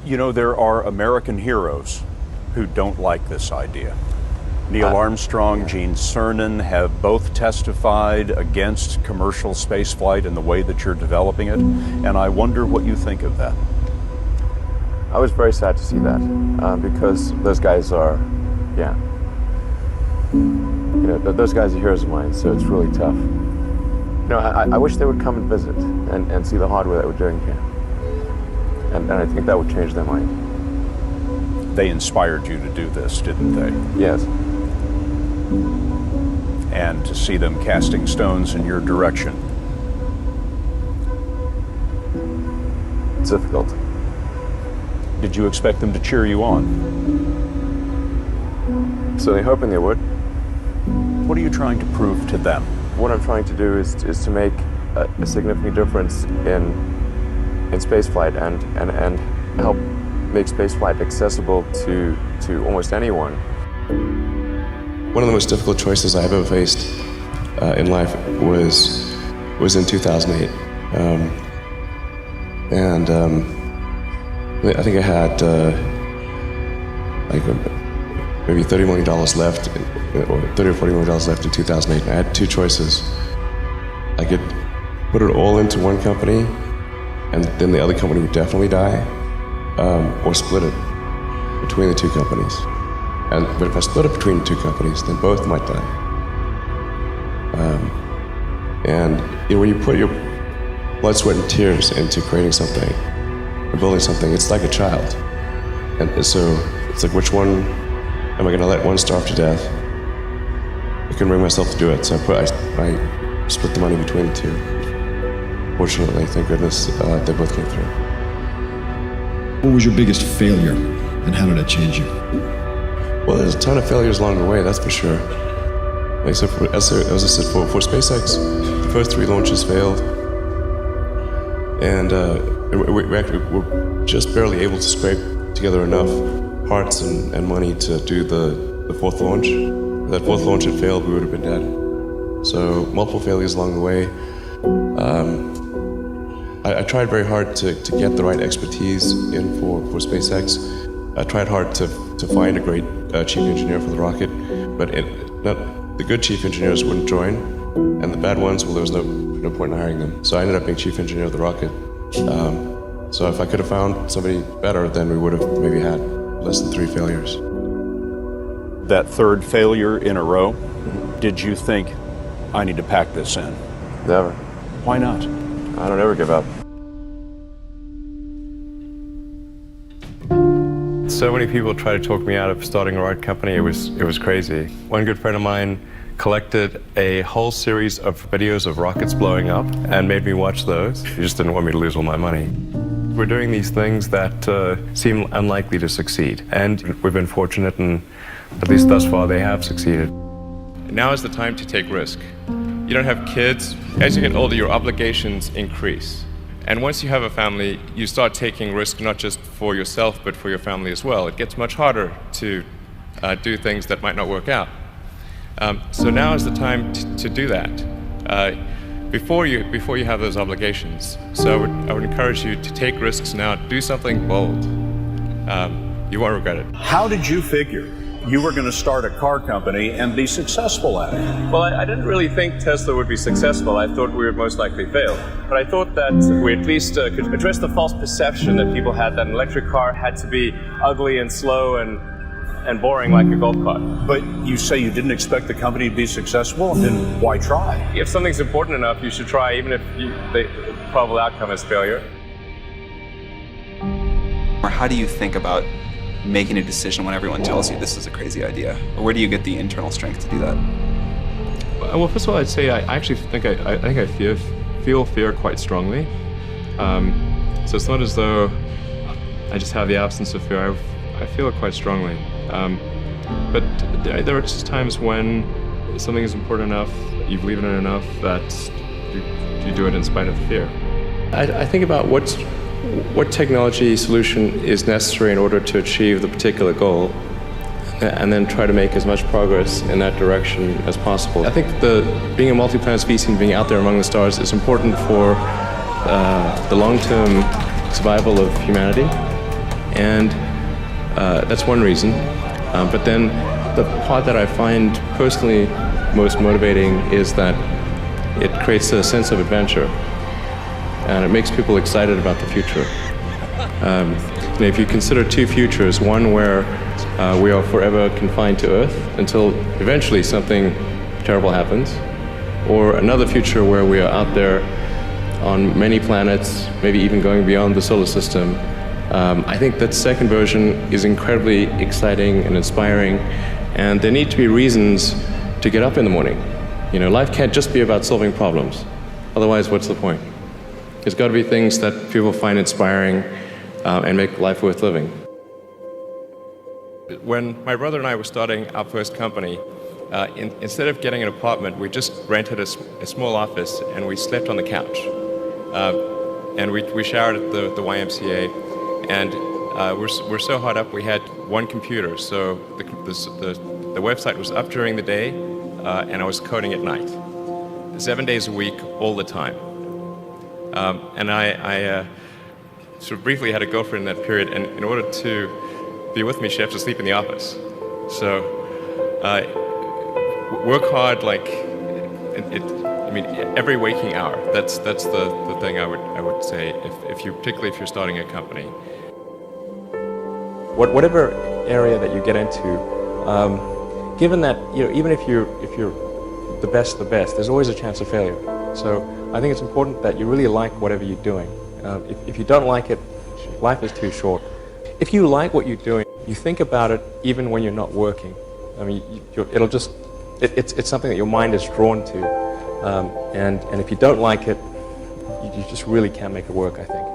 You know, there are American heroes who don't like this idea. Neil Armstrong, Gene Cernan have both testified against commercial spaceflight and the way that you're developing it, and I wonder what you think of that. I was very sad to see that, because those guys are, those guys are heroes of mine, so it's really tough. You know, I wish they would come and visit and see the hardware that we're doing here. And I think that would change their mind. They inspired you to do this, didn't they? Yes. And to see them casting stones in your direction. It's difficult. Did you expect them to cheer you on? Certainly hoping they would. What are you trying to prove to them? What I'm trying to do is to make a significant difference in spaceflight and help make spaceflight accessible to almost anyone. One of the most difficult choices I've ever faced in life was in 2008. I think I had maybe $30 million left, or $30 or $40 million left in 2008. And I had two choices. I could put it all into one company, and then the other company would definitely die, or split it between the two companies. But if I split it between the two companies, then both might die. When you put your blood, sweat, and tears into creating something, or building something, it's like a child. And so it's like, which one am I going to let one starve to death? I couldn't bring myself to do it, so I split the money between the two. Fortunately, thank goodness, they both came through. What was your biggest failure, and how did it change you? Well, there's a ton of failures along the way, that's for sure. As I said, for SpaceX, the first 3 launches failed, and we actually were just barely able to scrape together enough parts and money to do the 4th launch. If that 4th launch had failed, we would have been dead. So multiple failures along the way. I tried very hard to get the right expertise in for SpaceX. I tried hard to find a great chief engineer for the rocket, but the good chief engineers wouldn't join, and the bad ones, well, there was no point in hiring them. So I ended up being chief engineer of the rocket. So if I could have found somebody better, then we would have maybe had less than 3 failures. That 3rd failure in a row, did you think, I need to pack this in? Never. Why not? I don't ever give up. So many people tried to talk me out of starting a rocket company. It was crazy. One good friend of mine collected a whole series of videos of rockets blowing up and made me watch those. He just didn't want me to lose all my money. We're doing these things that seem unlikely to succeed, and we've been fortunate, and at least thus far they have succeeded. Now is the time to take risk. You don't have kids. As you get older, your obligations increase. And once you have a family, you start taking risk not just for yourself, but for your family as well. It gets much harder to do things that might not work out. So now is the time to do that before you have those obligations. So I would encourage you to take risks now. Do something bold. You won't regret it. How did you figure you were going to start a car company and be successful at it? Well, I didn't really think Tesla would be successful. I thought we would most likely fail. But I thought that we at least could address the false perception that people had that an electric car had to be ugly and slow and boring like a golf cart. But you say you didn't expect the company to be successful, then why try? If something's important enough, you should try, even if the probable outcome is failure. Or how do you think about making a decision when everyone tells you this is a crazy idea? Or where do you get the internal strength to do that? Well, first of all, I'd say I actually think I feel fear quite strongly. So it's not as though I just have the absence of fear. I feel it quite strongly. But there are just times when something is important enough, you believe in it enough, that you do it in spite of the fear. I think about what technology solution is necessary in order to achieve the particular goal, and then try to make as much progress in that direction as possible. I think being a multi-planet species and being out there among the stars is important for the long-term survival of humanity, And that's one reason. But then the part that I find personally most motivating is that it creates a sense of adventure, and it makes people excited about the future. If you consider two futures, one where we are forever confined to Earth until eventually something terrible happens, or another future where we are out there on many planets, maybe even going beyond the solar system, I think that second version is incredibly exciting and inspiring, and there need to be reasons to get up in the morning. Life can't just be about solving problems. Otherwise, what's the point? There's got to be things that people find inspiring and make life worth living. When my brother and I were starting our first company, instead of getting an apartment, we just rented a small office and we slept on the couch. And we showered at the YMCA, and we're so hot up we had one computer, so the website was up during the day, and I was coding at night, 7 days a week, all the time. And I sort of briefly had a girlfriend in that period, and in order to be with me, she had to sleep in the office. So work hard, like every waking hour. That's the thing I would say, particularly if you're starting a company. Whatever area that you get into, given that even if you're the best, there's always a chance of failure. So I think it's important that you really like whatever you're doing. If you don't like it, life is too short. If you like what you're doing, you think about it even when you're not working. It's something that your mind is drawn to. And if you don't like it, you just really can't make it work, I think.